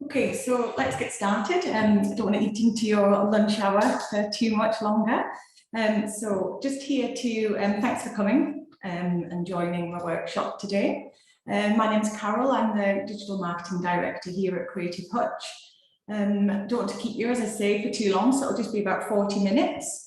Okay, so let's get started. I don't want to eat into your lunch hour for too much longer. So just here to, thanks for coming and joining my workshop today. My name's Carol, I'm the Digital Marketing Director here at Creative Hutch. Don't want to keep you, as I say, for too long, so it'll just be about 40 minutes.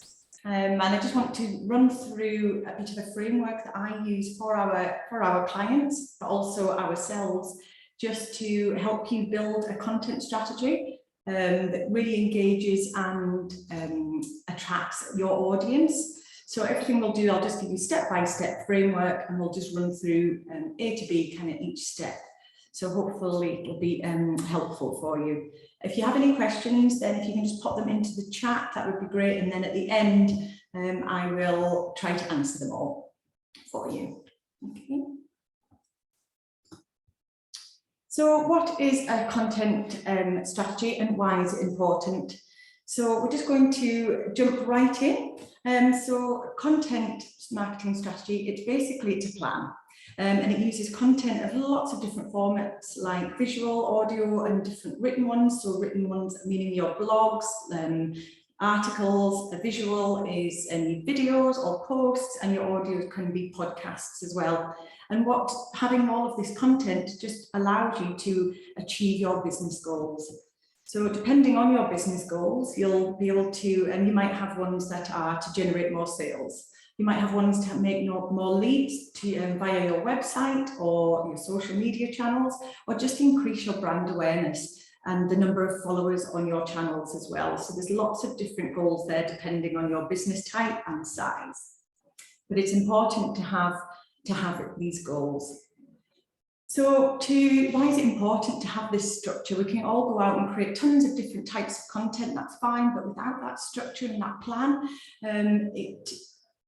And I just want to run through a bit of a framework that I use for our clients, but also ourselves, just to help you build a content strategy that really engages and attracts your audience. So everything we'll do, I'll just give you step-by-step framework, and we'll just run through A to B kind of each step. So hopefully it'll be helpful for you. If you have any questions, then if you can just pop them into the chat, that would be great. And then at the end, I will try to answer them all for you. Okay. So what is a content strategy and why is it important? So we're just going to jump right in. So content marketing strategy, it's a plan. And it uses content of lots of different formats like visual, audio, and different written ones. So written ones meaning your blogs, articles. A visual is any videos or posts, and your audio can be podcasts as well. And what having all of this content just allows you to achieve your business goals. So depending on your business goals, you'll be able to, and you might have ones that are to generate more sales. You might have ones to make more leads to, via your website or your social media channels, or just increase your brand awareness and the number of followers on your channels as well. So there's lots of different goals there depending on your business type and size. But it's important to have these goals. So why is it important to have this structure? We can all go out and create tons of different types of content, that's fine, but without that structure and that plan,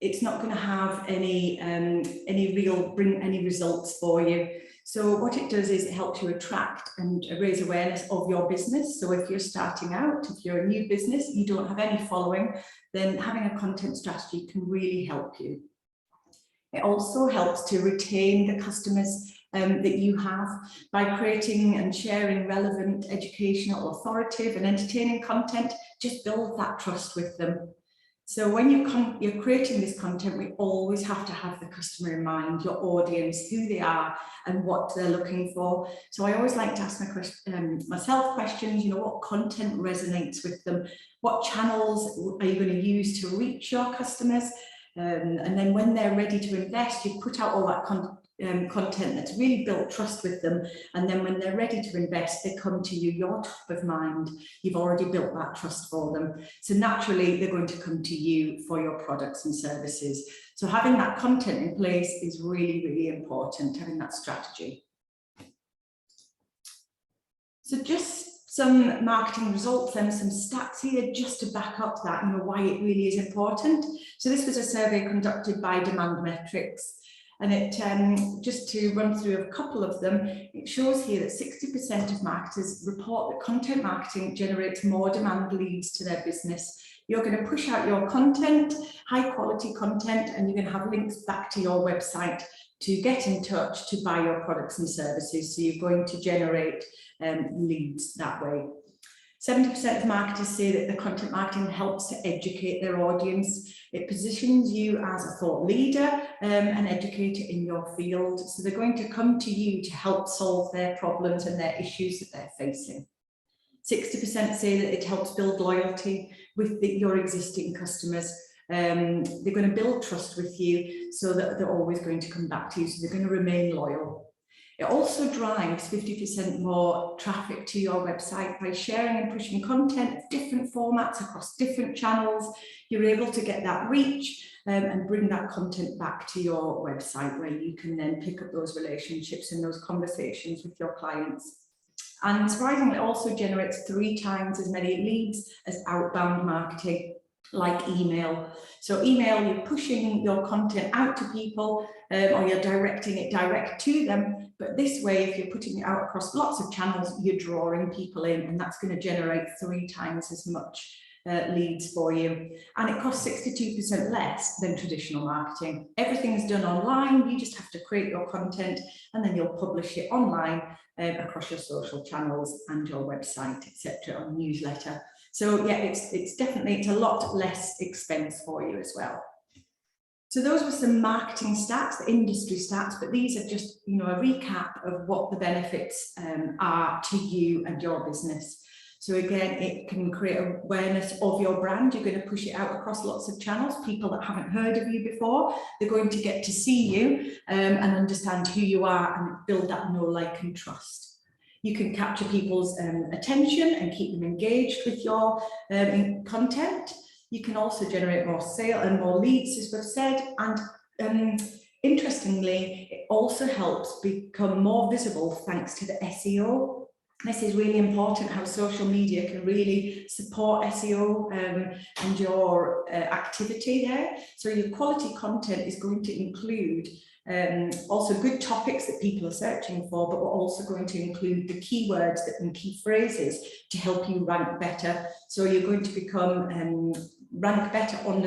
it's not going to have bring any results for you. So what it does is it helps you attract and raise awareness of your business. So if you're starting out, if you're a new business, you don't have any following, then having a content strategy can really help you. It also helps to retain the customers that you have by creating and sharing relevant, educational, authoritative and entertaining content. Just build that trust with them. So when you're creating this content, we always have to have the customer in mind, your audience, who they are and what they're looking for. So I always like to ask myself questions, what content resonates with them? What channels are you going to use to reach your customers? And then when they're ready to invest, you put out all that content that's really built trust with them. And then when they're ready to invest, they come to you, you're top of mind. You've already built that trust for them. So naturally, they're going to come to you for your products and services. So having that content in place is really, really important, having that strategy. So just some marketing results and some stats here just to back up that, why it really is important. So this was a survey conducted by Demand Metrics, and it just to run through a couple of them, it shows here that 60% of marketers report that content marketing generates more demand leads to their business. You're going to push out your content, high quality content, and you're going to have links back to your website to get in touch to buy your products and services. So you're going to generate leads that way. 70% of marketers say that the content marketing helps to educate their audience. It positions you as a thought leader, an educator in your field. So they're going to come to you to help solve their problems and their issues that they're facing. 60% say that it helps build loyalty with your existing customers. They're going to build trust with you so that they're always going to come back to you. So they're going to remain loyal. It also drives 50% more traffic to your website by sharing and pushing content of different formats across different channels. You're able to get that reach and bring that content back to your website, where you can then pick up those relationships and those conversations with your clients. And surprisingly, it also generates 3 times as many leads as outbound marketing, like email. So email, you're pushing your content out to people or you're directing it direct to them. But this way, if you're putting it out across lots of channels, you're drawing people in, and that's going to generate 3 times as much leads for you, and it costs 62% less than traditional marketing. Everything's done online. You just have to create your content and then you'll publish it online across your social channels and your website, etc., or newsletter. So yeah, it's a lot less expense for you as well. So those were some marketing stats, the industry stats, but these are just, a recap of what the benefits are to you and your business. So again, it can create awareness of your brand. You're going to push it out across lots of channels. People that haven't heard of you before, they're going to get to see you and understand who you are and build that know, like, and trust. You can capture people's attention and keep them engaged with your content. You can also generate more sales and more leads, as we've said, and interestingly, it also helps become more visible thanks to the SEO. This is really important, how social media can really support SEO and your activity there. So your quality content is going to include also good topics that people are searching for, but we're also going to include the keywords and key phrases to help you rank better. So you're going to become rank better on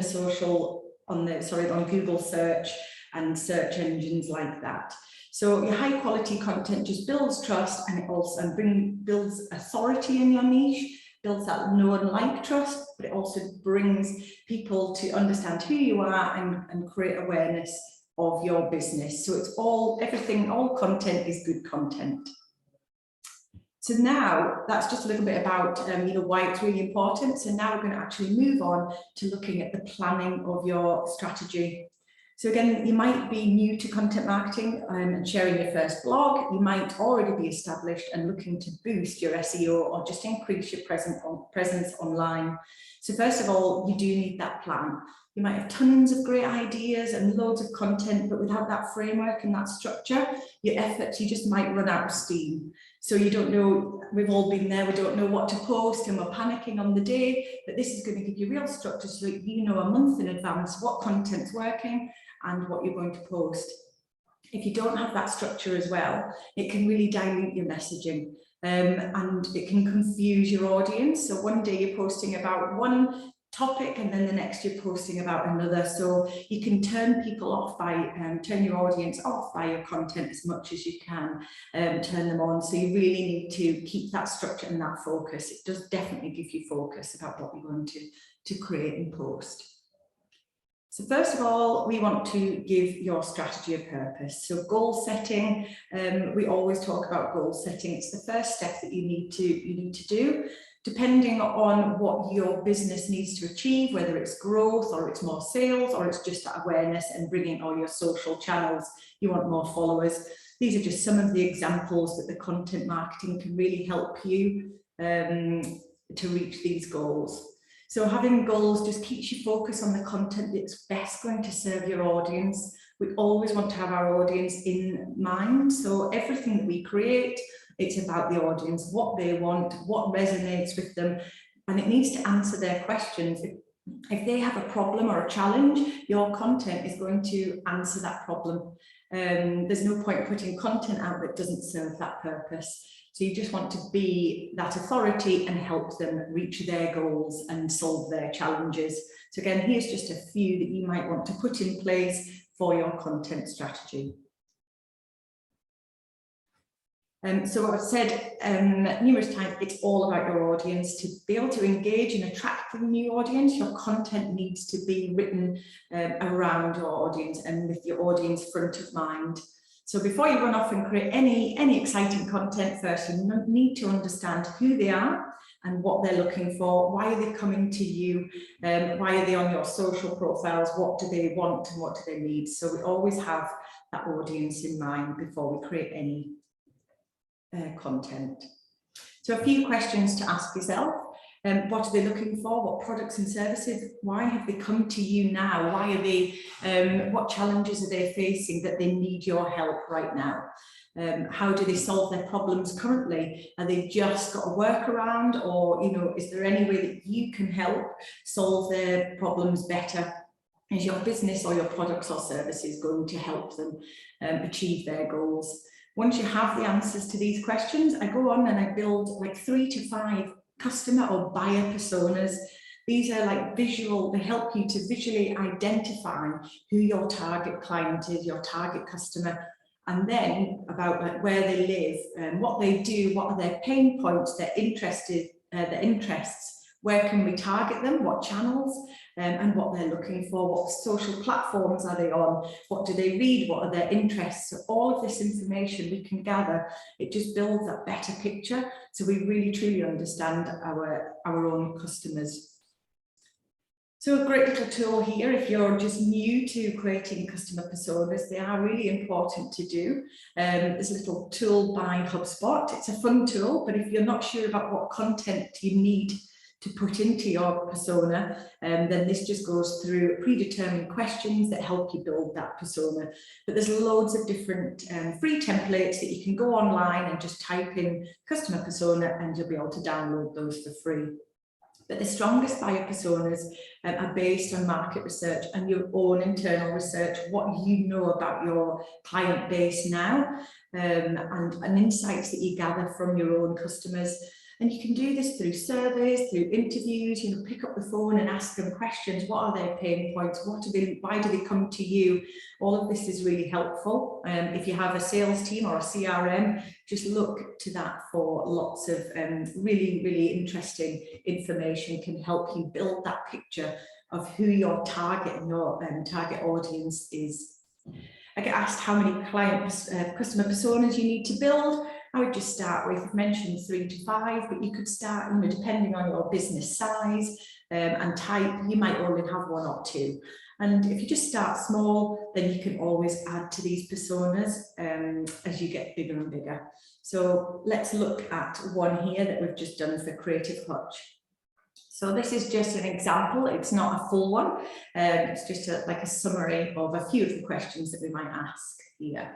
on Google search and search engines like that. So your high quality content just builds trust, and it also builds authority in your niche, builds that know and like trust, but it also brings people to understand who you are and create awareness of your business. So it's all content is good content. So now that's just a little bit about why it's really important. So now we're going to actually move on to looking at the planning of your strategy. So again, you might be new to content marketing and sharing your first blog. You might already be established and looking to boost your SEO or just increase your presence online. So first of all, you do need that plan. You might have tons of great ideas and loads of content, but without that framework and that structure, your efforts, you just might run out of steam. So you don't know, we've all been there, we don't know what to post and we're panicking on the day, but this is going to give you real structure so that you know a month in advance what content's working and what you're going to post. If you don't have that structure as well, it can really dilute your messaging and it can confuse your audience. So one day you're posting about one topic and then the next you're posting about another. So you can turn people off by, turn your audience off by your content as much as you can, turn them on. So you really need to keep that structure and that focus. It does definitely give you focus about what you're going to create and post. So first of all, we want to give your strategy a purpose. So goal setting, we always talk about goal setting. It's the first step that you need to do. Depending on what your business needs to achieve, whether it's growth or it's more sales or it's just awareness and bringing all your social channels, you want more followers. These are just some of the examples that the content marketing can really help you to reach these goals. So having goals just keeps you focused on the content that's best going to serve your audience. We always want to have our audience in mind. So everything that we create, it's about the audience, what they want, what resonates with them, and it needs to answer their questions. If they have a problem or a challenge, your content is going to answer that problem. There's no point putting content out that doesn't serve that purpose. So you just want to be that authority and help them reach their goals and solve their challenges. So again, here's just a few that you might want to put in place for your content strategy. So I've said numerous times, it's all about your audience. To be able to engage and attract a new audience, your content needs to be written around your audience and with your audience front of mind. So before you run off and create any exciting content, first you need to understand who they are and what they're looking for. Why are they coming to you? Why are they on your social profiles? What do they want and what do they need? So we always have that audience in mind before we create any content. So a few questions to ask yourself. What are they looking for? What products and services? Why have they come to you now? Why are they, what challenges are they facing that they need your help right now? How do they solve their problems currently? Are they just got a workaround, or is there any way that you can help solve their problems better? Is your business or your products or services going to help them achieve their goals? Once you have the answers to these questions, I go on and I build like 3 to 5 customer or buyer personas. These are like visual, they help you to visually identify who your target client is, your target customer, and then about like where they live and what they do, what are their pain points, their interests, where can we target them, what channels, and what they're looking for, what social platforms are they on, what do they read, what are their interests. So all of this information we can gather, it just builds a better picture, so we really truly understand our own customers. So a great little tool here, if you're just new to creating customer personas, they are really important to do. There's a little tool by HubSpot. It's a fun tool, but if you're not sure about what content you need to put into your persona, then this just goes through predetermined questions that help you build that persona. But there's loads of different free templates that you can go online and just type in customer persona and you'll be able to download those for free. But the strongest buyer personas are based on market research and your own internal research, what you know about your client base now, and insights that you gather from your own customers. And you can do this through surveys, through interviews, you know, pick up the phone and ask them questions. What are their pain points? Why do they come to you? All of this is really helpful. If you have a sales team or a CRM, just look to that for lots of really, really interesting information can help you build that picture of who your target and your target audience is. I get asked how many customer personas you need to build. I would just start with, I've mentioned 3 to 5, but you could start, you know, depending on your business size and type, you might only have 1 or 2. And if you just start small, then you can always add to these personas as you get bigger and bigger. So let's look at one here that we've just done for Creative Hutch. So this is just an example, it's not a full one, it's just like a summary of a few of the questions that we might ask here.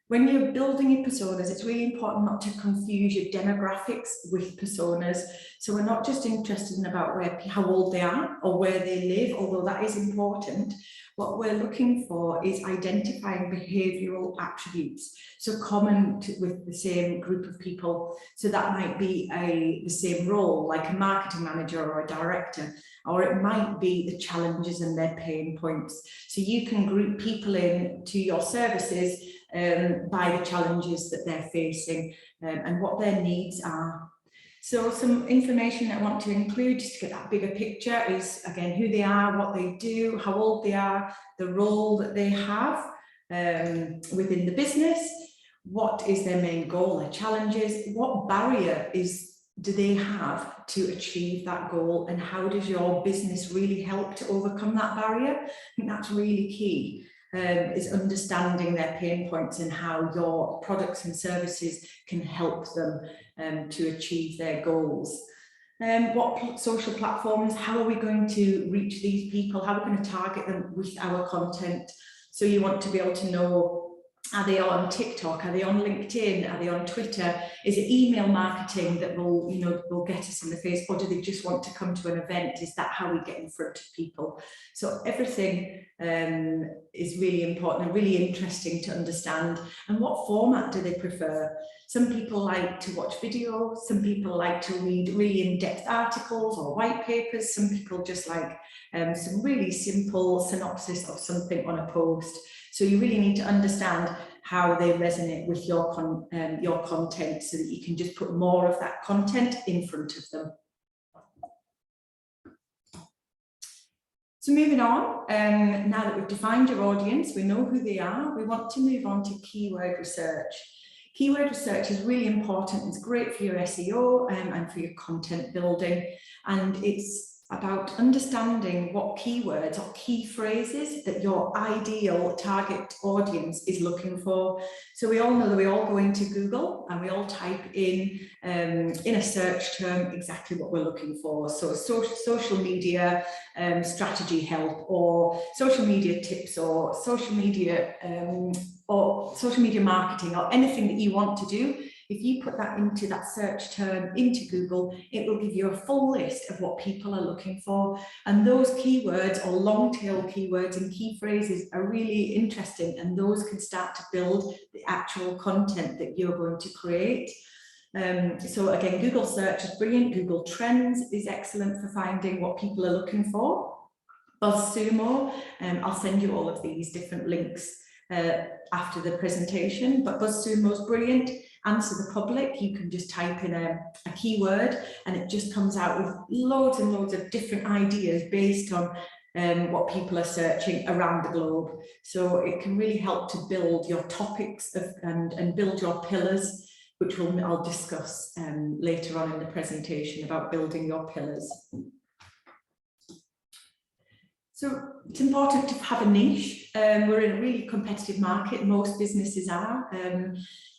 When you're building your personas, it's really important not to confuse your demographics with personas. So we're not just interested in about how old they are or where they live, although that is important. What we're looking for is identifying behavioural attributes, so common with the same group of people. So that might be the same role, like a marketing manager or a director, or it might be the challenges and their pain points. So you can group people in to your services by the challenges that they're facing and what their needs are. So some information I want to include just to get that bigger picture is, again, who they are, what they do, how old they are, the role that they have within the business, what is their main goal, their challenges, what barrier do they have to achieve that goal, and how does your business really help to overcome that barrier? I think that's really key. Is understanding their pain points and how your products and services can help them to achieve their goals. What social platforms, how are we going to reach these people? How are we going to target them with our content? So you want to be able to know, are they on TikTok? Are they on LinkedIn? Are they on Twitter? Is it email marketing that will get us in the face, or do they just want to come to an event? Is that how we get in front of people? So everything is really important and really interesting to understand. And what format do they prefer? Some people like to watch video. Some people like to read really in-depth articles or white papers. Some people just like some really simple synopsis of something on a post. So you really need to understand how they resonate with your content so that you can just put more of that content in front of them. So moving on, now that we've defined your audience, we know who they are, we want to move on to keyword research. Keyword research is really important. It's great for your SEO and for your content building. And it's about understanding what keywords or key phrases that your ideal target audience is looking for. So we all know that we all go into Google and we all type in a search term exactly what we're looking for. So social media strategy help, or social media tips, or social media marketing, or anything that you want to do. If you put that into that search term into Google, it will give you a full list of what people are looking for. And those keywords or long tail keywords and key phrases are really interesting, and those can start to build the actual content that you're going to create. So again, Google search is brilliant. Google Trends is excellent for finding what people are looking for. BuzzSumo, I'll send you all of these different links after the presentation, but BuzzSumo is brilliant. Answer the Public, you can just type in a keyword and it just comes out with loads and loads of different ideas based on what people are searching around the globe. So it can really help to build your topics and build your pillars, which I'll discuss later on in the presentation about building your pillars. So it's important to have a niche. We're in a really competitive market, most businesses are.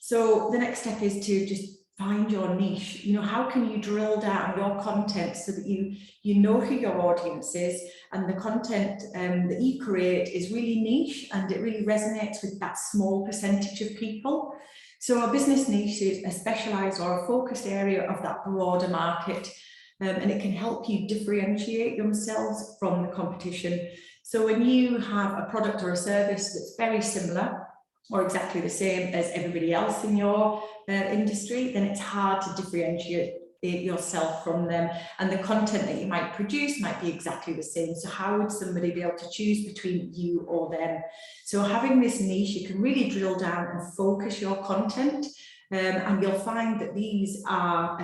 So the next step is to just find your niche. You know, how can you drill down your content so that you know who your audience is, and the content that you create is really niche and it really resonates with that small percentage of people. So a business niche is a specialized or a focused area of that broader market. And it can help you differentiate yourselves from the competition. So when you have a product or a service that's very similar or exactly the same as everybody else in your industry, then it's hard to differentiate yourself from them, and the content that you might produce might be exactly the same. So how would somebody be able to choose between you or them? So having this niche, you can really drill down and focus your content, and you'll find that these are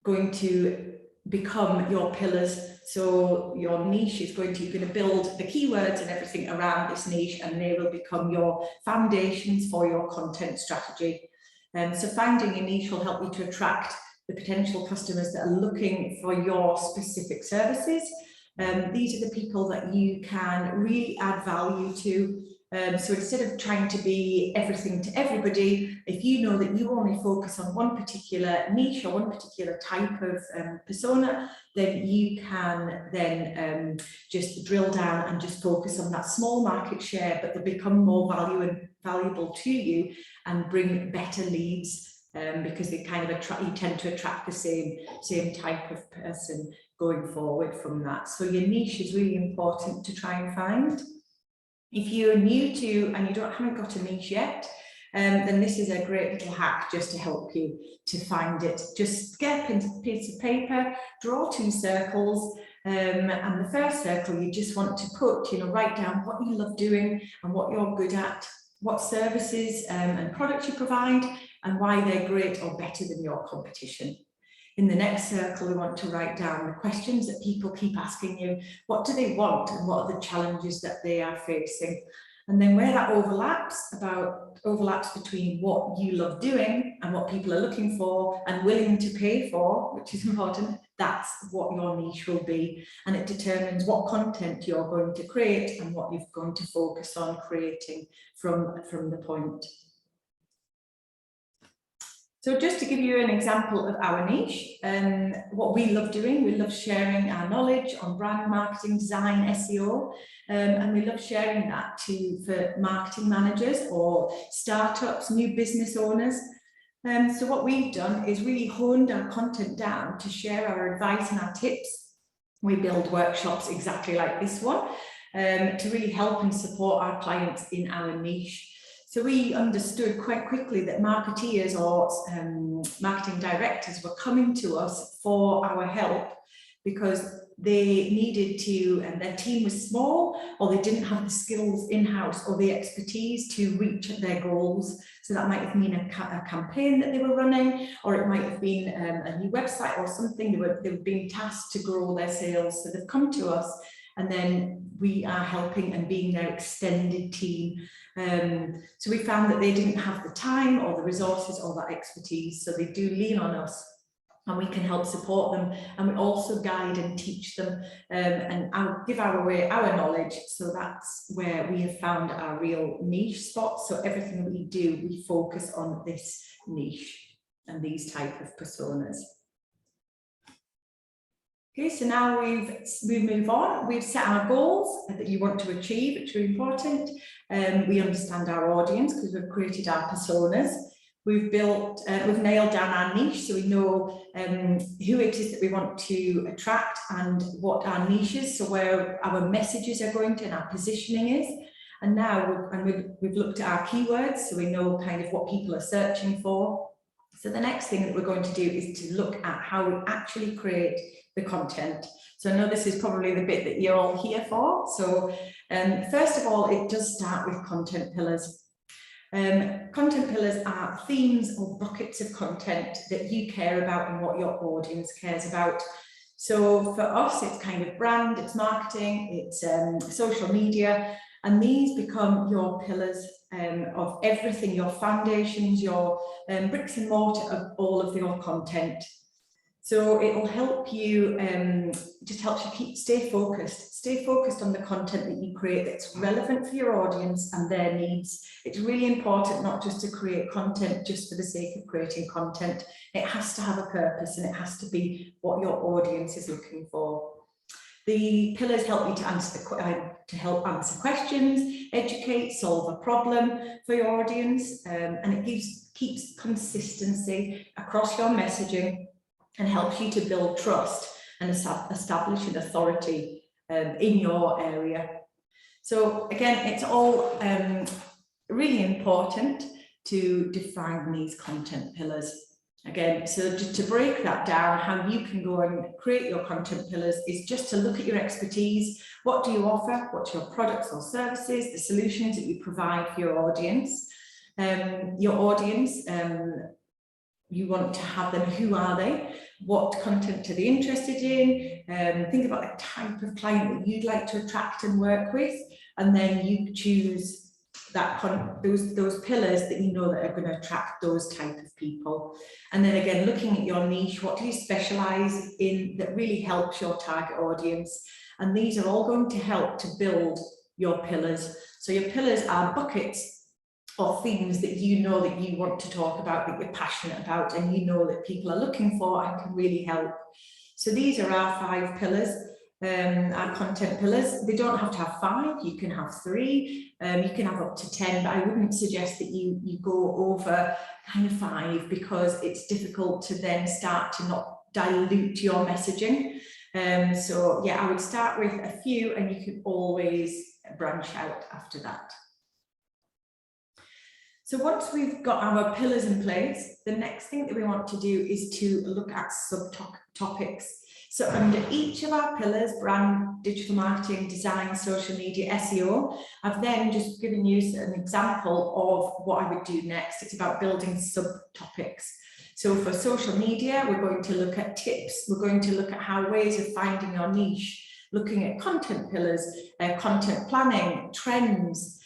going to become your pillars. So your niche is you're going to build the keywords and everything around this niche, and they will become your foundations for your content strategy. So finding a niche will help you to attract the potential customers that are looking for your specific services. These are the people that you can really add value to. So instead of trying to be everything to everybody, if you know that you only focus on one particular niche or one particular type of persona, then you can then just drill down and just focus on that small market share, but they become more valuable to you and bring better leads, because they kind of you tend to attract the same type of person going forward from that. So your niche is really important to try and find. If you're new to and you haven't got a niche yet, then this is a great little hack just to help you to find it. Just get a piece of paper, draw 2 circles, and the first circle you just want to put, write down what you love doing and what you're good at, what services and products you provide, and why they're great or better than your competition. In the next circle, we want to write down the questions that people keep asking you. What do they want and what are the challenges that they are facing? And then where that overlaps between what you love doing and what people are looking for and willing to pay for, which is important, that's what your niche will be. And it determines what content you're going to create and what you're going to focus on creating from the point. So just to give you an example of our niche, what we love doing, we love sharing our knowledge on brand marketing, design, SEO, and we love sharing that for marketing managers or startups, new business owners. So what we've done is really honed our content down to share our advice and our tips. We build workshops exactly like this one to really help and support our clients in our niche. So we understood quite quickly that marketeers or marketing directors were coming to us for our help because they needed to, and their team was small, or they didn't have the skills in-house or the expertise to reach their goals. So that might have been a campaign that they were running, or it might have been a new website or something. They were being tasked to grow their sales. So they've come to us, and then we are helping and being their extended team. So we found that they didn't have the time or the resources or that expertise, so they do lean on us, and we can help support them, and we also guide and teach them and give away our knowledge. So that's where we have found our real niche spot. So everything we do, we focus on this niche and these type of personas. Okay, so now we move on. We've set our goals that you want to achieve, which are important. We understand our audience because we've created our personas. We've nailed down our niche, so we know who it is that we want to attract and what our niche is, so where our messages are going to and our positioning is. And now we've looked at our keywords, so we know kind of what people are searching for. So the next thing that we're going to do is to look at how we actually create the content. So I know this is probably the bit that you're all here for. So first of all, it does start with content pillars. Content pillars are themes or buckets of content that you care about and what your audience cares about. So for us, it's kind of brand, it's marketing, it's social media, and these become your pillars of everything, your foundations, your bricks and mortar of all of your content. So it will help you, just helps you stay focused on the content that you create that's relevant for your audience and their needs. It's really important not just to create content just for the sake of creating content. It has to have a purpose and it has to be what your audience is looking for. The pillars help you to help answer questions, educate, solve a problem for your audience, and it keeps consistency across your messaging and helps you to build trust and establish an authority in your area. So again, it's all really important to define these content pillars. Again, so just to break that down, how you can go and create your content pillars is just to look at your expertise. What do you offer? What's your products or services, the solutions that you provide for your audience? You want to have them, who are they? What content are they interested in? Think about the type of client that you'd like to attract and work with, and then you choose those pillars that you know that are going to attract those type of people. And then again, looking at your niche, what do you specialize in that really helps your target audience? And these are all going to help to build your pillars. So your pillars are buckets or themes that you know that you want to talk about, that you're passionate about, and you know that people are looking for and can really help. So these are our 5 pillars, our content pillars. They don't have to have 5, you can have 3, you can have up to 10, but I wouldn't suggest that you go over kind of 5, because it's difficult to then start to not dilute your messaging. So yeah, I would start with a few and you can always branch out after that. So once we've got our pillars in place, the next thing that we want to do is to look at subtopics. So under each of our pillars, brand, digital marketing, design, social media, SEO, I've then just given you an example of what I would do next. It's about building subtopics. So for social media, we're going to look at tips. We're going to look at how ways of finding your niche, looking at content pillars, content planning, trends.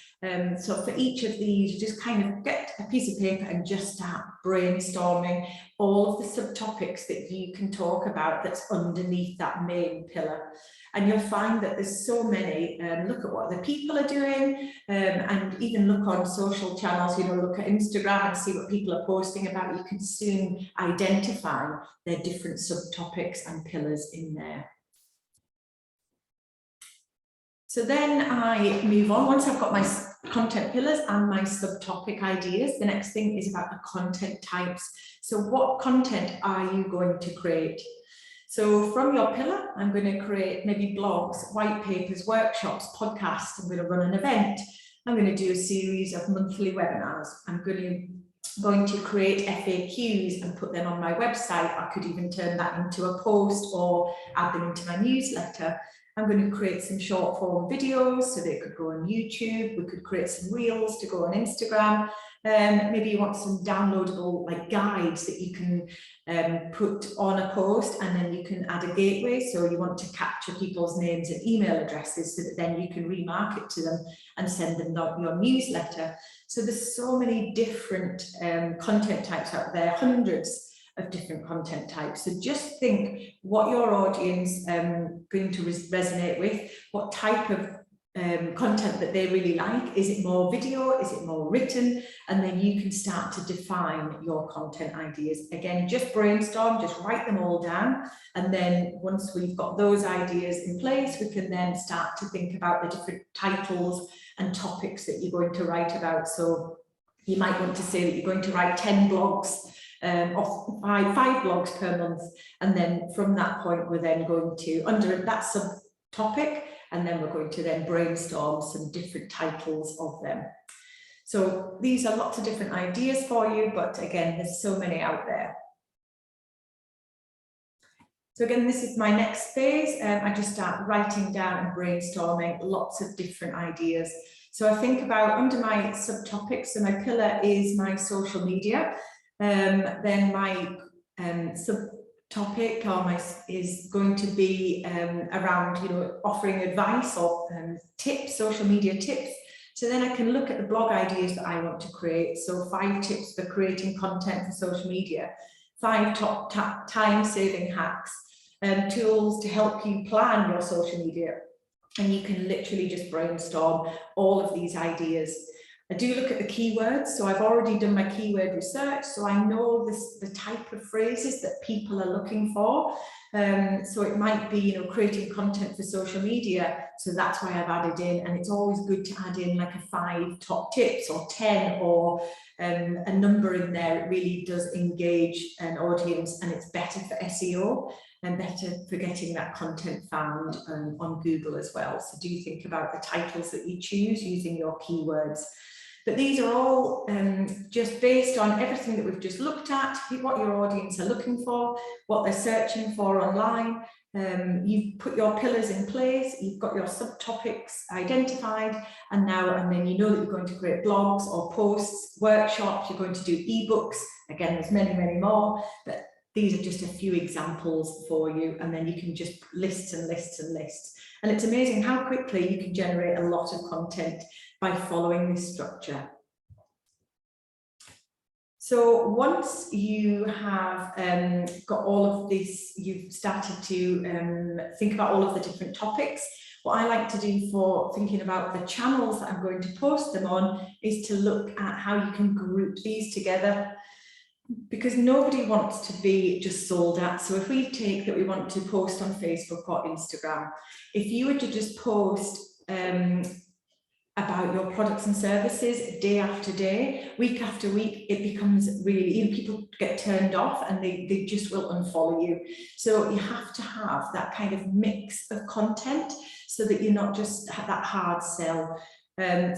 So for each of these, you just kind of get a piece of paper and just start brainstorming all of the subtopics that you can talk about that's underneath that main pillar. And you'll find that there's so many. Look at what the people are doing, and even look on social channels, look at Instagram and see what people are posting about. You can soon identify their different subtopics and pillars in there. So then I move on. Once I've got my content pillars and my subtopic ideas, the next thing is about the content types. So what content are you going to create? So from your pillar, I'm going to create maybe blogs, white papers, workshops, podcasts. I'm going to run an event. I'm going to do a series of monthly webinars. I'm going to create FAQs and put them on my website. I could even turn that into a post or add them into my newsletter. I'm going to create some short form videos so they could go on YouTube. We could create some reels to go on Instagram. Maybe you want some downloadable guides that you can put on a post, and then you can add a gateway. So you want to capture people's names and email addresses so that then you can remarket to them and send them your newsletter. So there's so many different content types out there, hundreds of different content types. So just think what your audience going to resonate with, what type of content that they really like. Is it more video? Is it more written? And then you can start to define your content ideas. Again, just brainstorm, just write them all down. And then once we've got those ideas in place, we can then start to think about the different titles and topics that you're going to write about. So you might want to say that you're going to write 10 blogs or 5 blogs per month, and then from that point we're then going to, under that subtopic, and then we're going to then brainstorm some different titles of them. So these are lots of different ideas for you, but again, there's so many out there. So again, this is my next phase. I just start writing down and brainstorming lots of different ideas. So I think about under my subtopics, so my pillar is my social media. Then my subtopic is going to be around, offering advice or tips, social media tips. So then I can look at the blog ideas that I want to create. So 5 tips for creating content for social media, 5 top time-saving hacks, tools to help you plan your social media. And you can literally just brainstorm all of these ideas. I do look at the keywords, so I've already done my keyword research, so I know the type of phrases that people are looking for. So it might be, creating content for social media, so that's why I've added in, and it's always good to add in like a 5 top tips or 10 or a number in there. It really does engage an audience, and it's better for SEO and better for getting that content found on Google as well. So do think about the titles that you choose using your keywords. But these are all just based on everything that we've just looked at, what your audience are looking for, what they're searching for online. You've put your pillars in place, you've got your subtopics identified, and then you know that you're going to create blogs or posts, workshops, you're going to do ebooks. Again, there's many, many more, but these are just a few examples for you, and then you can just lists and lists and lists. And it's amazing how quickly you can generate a lot of content by following this structure. So once you have got all of this, you've started to think about all of the different topics. What I like to do for thinking about the channels that I'm going to post them on is to look at how you can group these together, because nobody wants to be just sold at. So if we take that we want to post on Facebook or Instagram, if you were to just post about your products and services day after day, week after week, it becomes really, people get turned off and they just will unfollow you. So you have to have that kind of mix of content so that you're not just that hard sell.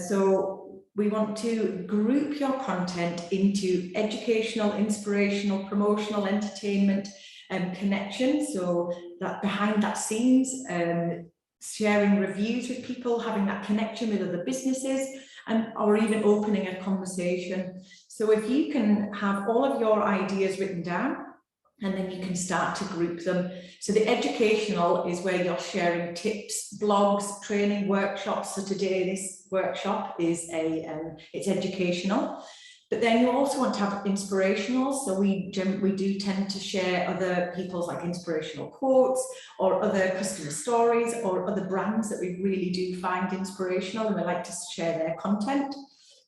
So we want to group your content into educational, inspirational, promotional, entertainment, and connection. So that behind that scenes, sharing reviews with people, having that connection with other businesses, or even opening a conversation. So if you can have all of your ideas written down, and then you can start to group them. So the educational is where you're sharing tips, blogs, training, workshops. So today this workshop is it's educational. But then you also want to have inspirational. So we do tend to share other people's like inspirational quotes or other customer stories or other brands that we really do find inspirational, and we like to share their content.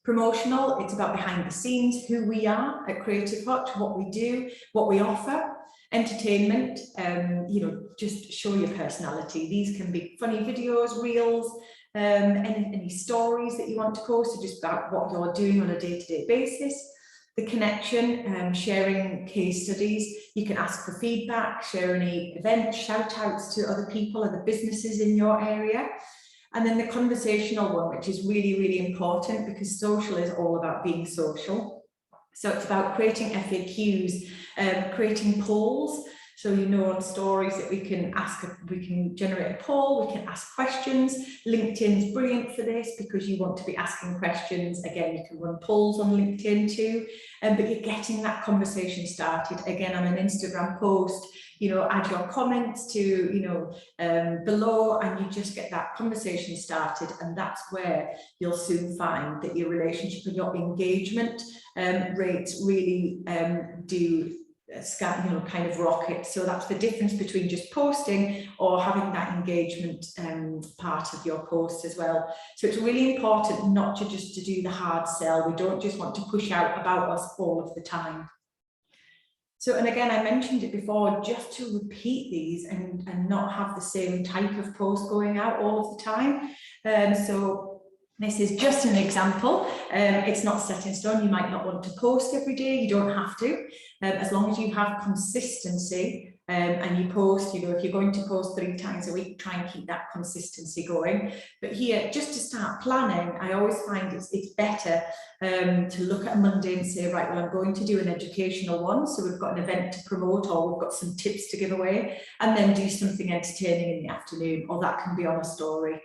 Promotional, it's about behind the scenes, who we are at Creative Hutch, what we do, what we offer. Entertainment, just show your personality. These can be funny videos, reels, any stories that you want to post, so just about what you're doing on a day-to-day basis. The connection, sharing case studies. You can ask for feedback, share any events, shout outs to other people, other businesses in your area. And then the conversational one, which is really, really important because social is all about being social. So it's about creating FAQs, creating polls. So on stories that we can generate a poll, we can ask questions. LinkedIn is brilliant for this because you want to be asking questions. Again, you can run polls on LinkedIn too, but you're getting that conversation started. Again, on an Instagram post, add your comments to, below, and you just get that conversation started. And that's where you'll soon find that your relationship and your engagement rates really do kind of rocket. So that's the difference between just posting or having that engagement part of your post as well. So it's really important not to do the hard sell. We don't just want to push out about us all of the time. So, and again, I mentioned it before, just to repeat these and not have the same type of post going out all of the time. So this is just an example. It's not set in stone. You might not want to post every day. You don't have to. As long as you have consistency and you post, you know, if you're going to post 3 times a week, try and keep that consistency going. But here, just to start planning, I always find it's better to look at a Monday and say, right, well, I'm going to do an educational one, so we've got an event to promote, or we've got some tips to give away, and then do something entertaining in the afternoon, or that can be on a story.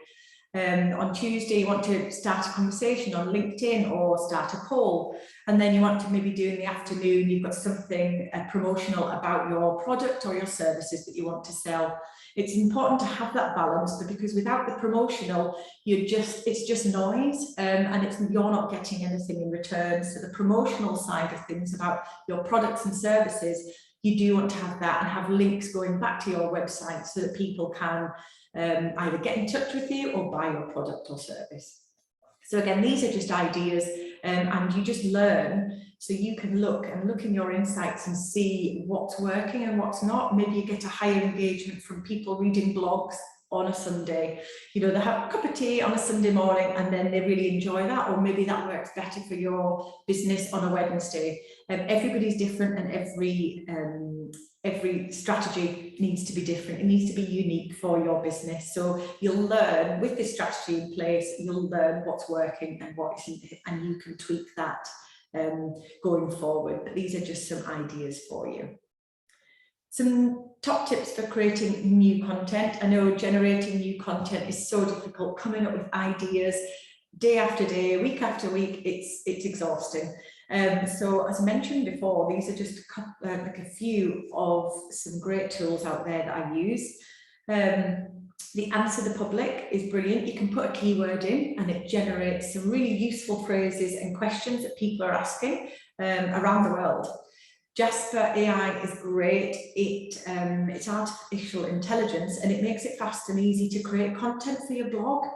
On Tuesday, you want to start a conversation on LinkedIn or start a poll, and then you want to maybe do in the afternoon, you've got something promotional about your product or your services that you want to sell. It's important to have that balance, but because without the promotional, it's just noise, and you're not getting anything in return. So the promotional side of things about your products and services, you do want to have that and have links going back to your website so that people can either get in touch with you or buy your product or service. So again, these are just ideas, and you just learn, so you can look in your insights and see what's working and what's not. Maybe you get a higher engagement from people reading blogs on a Sunday. You know, they have a cup of tea on a Sunday morning and then they really enjoy that, or maybe that works better for your business on a Wednesday. Everybody's different, and every strategy needs to be different. It needs to be unique for your business. So you'll learn with this strategy in place, you'll learn what's working and what isn't, and you can tweak that going forward. But these are just some ideas for you. Some top tips for creating new content. I know generating new content is so difficult, coming up with ideas day after day, week after week, it's exhausting. So as I mentioned before, these are just like a few of some great tools out there that I use. The Answer the Public is brilliant. You can put a keyword in and it generates some really useful phrases and questions that people are asking around the world. Jasper AI is great. It's artificial intelligence, and it makes it fast and easy to create content for your blog.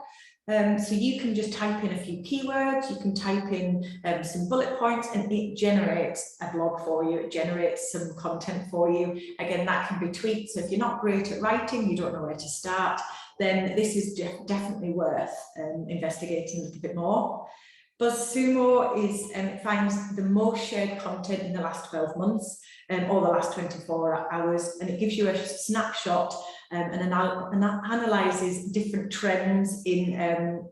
So you can just type in a few keywords, you can type in some bullet points, and it generates a blog for you. It generates some content for you. Again, that can be tweaked. So if you're not great at writing, you don't know where to start, then this is definitely worth investigating a little bit more. BuzzSumo finds the most shared content in the last 12 months or the last 24 hours, and it gives you a snapshot and analyzes different trends in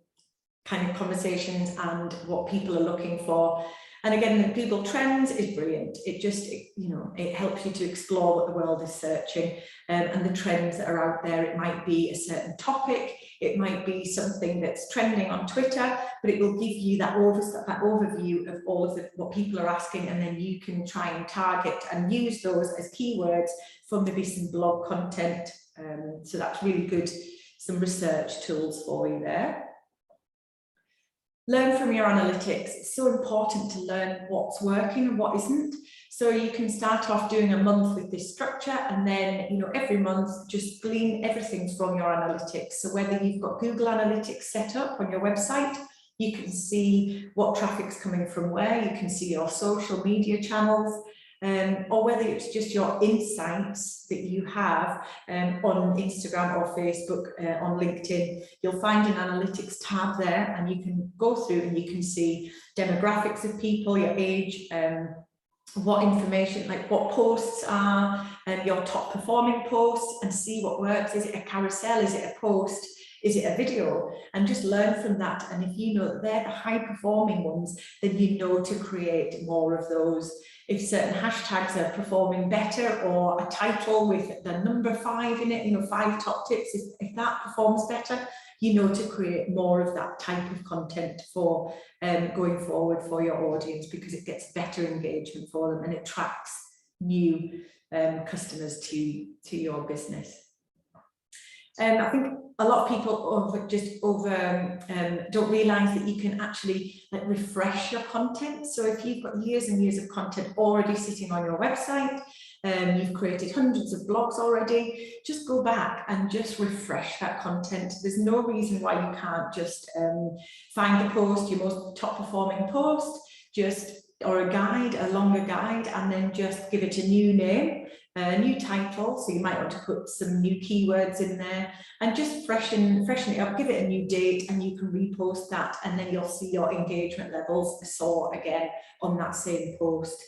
kind of conversations and what people are looking for. And again, the Google Trends is brilliant. It helps you to explore what the world is searching and the trends that are out there. It might be a certain topic, it might be something that's trending on Twitter, but it will give you that overview of all of what people are asking, and then you can try and target and use those as keywords for maybe some blog content. So that's really good, some research tools for you there. Learn from your analytics. It's so important to learn what's working and what isn't. So you can start off doing a month with this structure, and then, you know, every month just glean everything from your analytics. So whether you've got Google Analytics set up on your website, you can see what traffic's coming from where, you can see your social media channels, or whether it's just your insights that you have on Instagram or Facebook, on LinkedIn. You'll find an analytics tab there, and you can go through and you can see demographics of people, your age, what information, like what posts are your top performing posts, and see what works. Is it a carousel? Is it a post? Is it a video? And just learn from that. And if you know that they're the high performing ones, then you know to create more of those. If certain hashtags are performing better, or a title with the number 5 in it, you know, 5 top tips, if that performs better, you know to create more of that type of content for going forward for your audience, because it gets better engagement for them and it attracts new customers to your business. I think a lot of people don't realise that you can actually refresh your content. So if you've got years and years of content already sitting on your website, you've created hundreds of blogs already, just go back and just refresh that content. There's no reason why you can't just find the post, your most top performing post, or a guide, a longer guide, and then just give it a new name, a new title. So you might want to put some new keywords in there and just freshen it up, give it a new date, and you can repost that, and then you'll see your engagement levels soar again on that same post.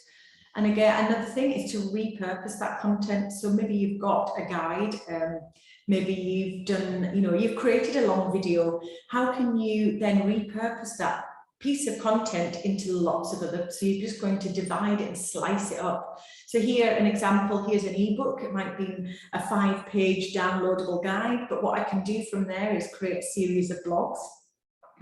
And again, another thing is to repurpose that content. So maybe you've got a guide, maybe you've done, you've created a long video. How can you then repurpose that piece of content into lots of other, so you're just going to divide it and slice it up. So here, an example, here's an ebook. It might be a 5-page downloadable guide, but what I can do from there is create a series of blogs.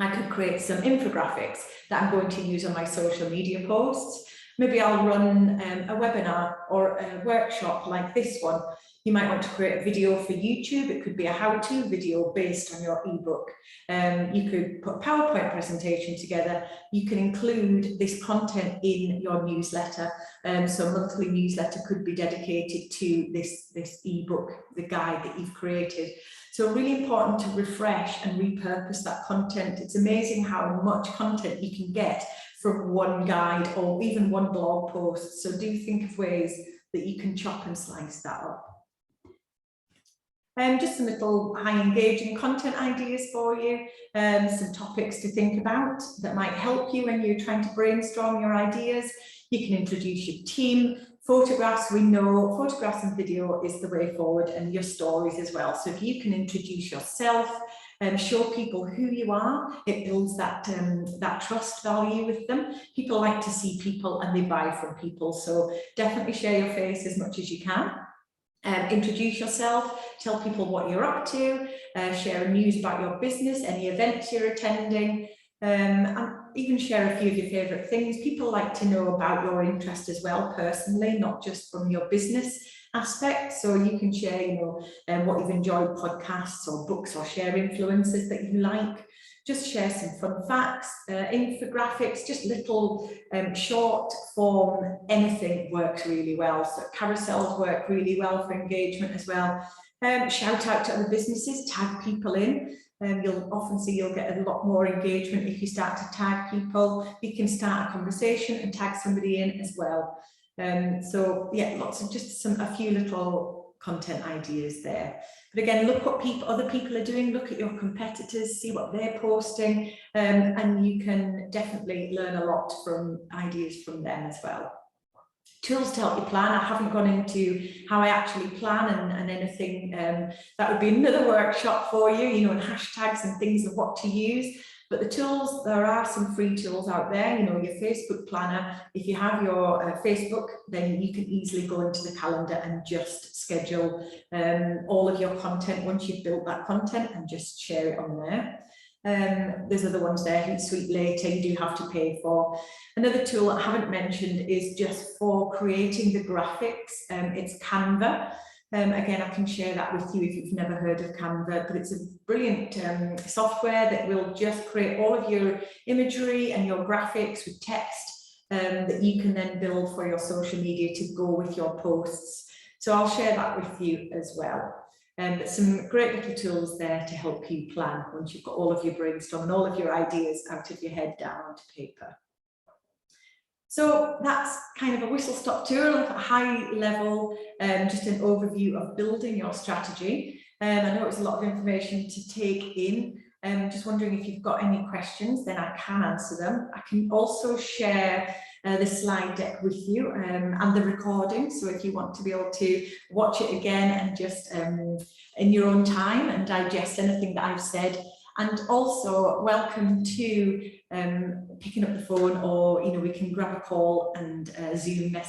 I could create some infographics that I'm going to use on my social media posts. Maybe I'll run a webinar or a workshop like this one. You might want to create a video for YouTube. It could be a how-to video based on your ebook. You could put a PowerPoint presentation together. You can include this content in your newsletter. So a monthly newsletter could be dedicated to this ebook, the guide that you've created. So really important to refresh and repurpose that content. It's amazing how much content you can get from one guide or even one blog post. So do think of ways that you can chop and slice that up. Just some little high engaging content ideas for you, some topics to think about that might help you when you're trying to brainstorm your ideas. You can introduce your team. Photographs, we know photographs and video is the way forward, and your stories as well. So if you can introduce yourself and show people who you are, it builds that trust value with them. People like to see people and they buy from people. So definitely share your face as much as you can. Introduce yourself, tell people what you're up to, share news about your business, any events you're attending, and even share a few of your favourite things. People like to know about your interest as well personally, not just from your business aspect. So you can share, what you've enjoyed, podcasts or books, or share influencers that you like. Just share some fun facts, infographics, just little short form, anything works really well. So carousels work really well for engagement as well. Shout out to other businesses, tag people in. You'll often see you'll get a lot more engagement if you start to tag people. You can start a conversation and tag somebody in as well. So yeah, lots of just a few little content ideas there. But again, look what other people are doing, look at your competitors, see what they're posting, and you can definitely learn a lot from ideas from them as well. Tools to help you plan. I haven't gone into how I actually plan and anything. That would be another workshop for you, and hashtags and things of what to use. But the tools, there are some free tools out there, your Facebook planner. If you have your Facebook, then you can easily go into the calendar and just schedule all of your content once you've built that content and just share it on there. There's other ones there, Hootsuite Later, you do have to pay for. Another tool I haven't mentioned is just for creating the graphics. It's Canva. Again, I can share that with you if you've never heard of Canva, but it's a brilliant software that will just create all of your imagery and your graphics with text that you can then build for your social media to go with your posts. So I'll share that with you as well. But some great little tools there to help you plan once you've got all of your brainstorm and all of your ideas out of your head down onto paper. So that's kind of a whistle-stop tour, a high level, just an overview of building your strategy. I know it's a lot of information to take in. Just wondering if you've got any questions, then I can answer them. I can also share the slide deck with you and the recording. So if you want to be able to watch it again and just in your own time and digest anything that I've said. And also welcome to picking up the phone, or we can grab a call and Zoom message.